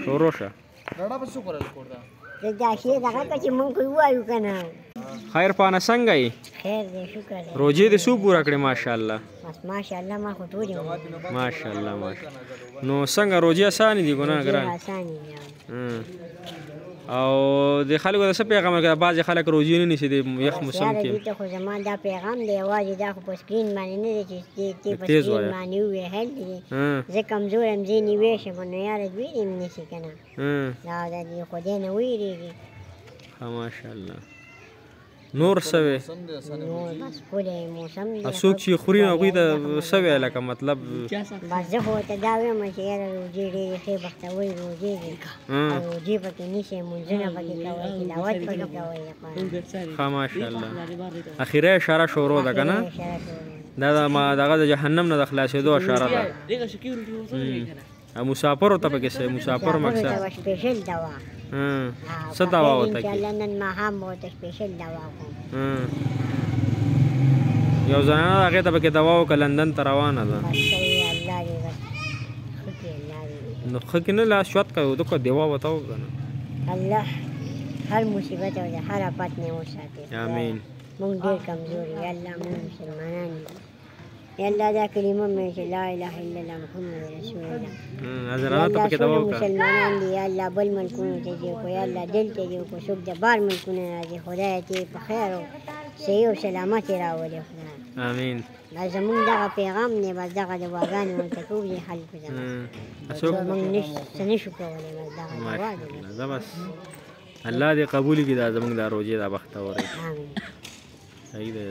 شروع شه دا شی دغه ته چې مونږ وایو که نه. خیر پانه څنګه یې؟ خیر دی، شکر دی. روجې دې څو پوره کړې ماشاءالله؟ بس ماشاءالله ما خو ټولې ومنلې. ماشاءالله ماشاءالله. نو څنګه روجې اسانې دي که نه ګران؟ اسانې دي. او د خلکو د څه پیغام ورکوې؟ بعضې خلک روجې نه نیسي د یخ موسم کې. دې ته خو زما دا پیغام دی یوازې دا خو په سکرین باندې نه دی چې ته په سکرین باندې وویل دي. زه کمزور یم، ځینې ویښ یم، نو یاره دوی دې مې نیسي که نه. دا د خدای نه ویرېږي. ښه ماشاءالله. نور څه وی؟ نور بس ښکلی موسم دی. څوک چې خوري نو هغوی ته څه وی لکه مطلب؟ بس زه خو ورته دا وایم چې یاره روجې ډېرې ښې بختورې روجې دي او روجې پکې نیسئ، لمونځونه پکې کوئ، تلاوت پکې کوئ. ښه ماشاءالله. اخیری اشاره شروع ده که نه؟ دا دغه د جهنم نه د خلاصېدو اشاره ده. مسافرو ته پکې څه مسافر مقصد سپیشل دوا څه دوا ورته انشاءالله نن ماښام به ورته سپیشل دوا کوم. یو زنانه ده هغې ته پکې دوا وکړه، لندن ته روانه ده. بس صحیح، الله دې بس ښه کړي، الله دې. نو ښه کې نه لاس شوت کوي دغه دوا ورته وکړه نه. الله هر مصیبت او د هر آفت نه وساتي. امین. موږ ډېر کمزور یو، یا الله موږ مسلمانان یو. یا الله دا کلمه مې چې لا اله الا الله محمد رسول الله. یا الله ټول مسلمانان دي، یا الله بل ملکونو ته دي کو، یا الله دلته دي کو، څوک د بار ملکونه راځي، خدای ته په خیر او صحیح او سلامت راولي خدای. امین. دا زمونږ دغه پیغام دی، بس دغه دواګانې ورته کوو دي خلکو ته. موږ څه نه شو کولی، بس دغه دوا دی. بس الله دې قبول کړي دا زموږ دا روجې دا بختورې. امین. صحیح دی.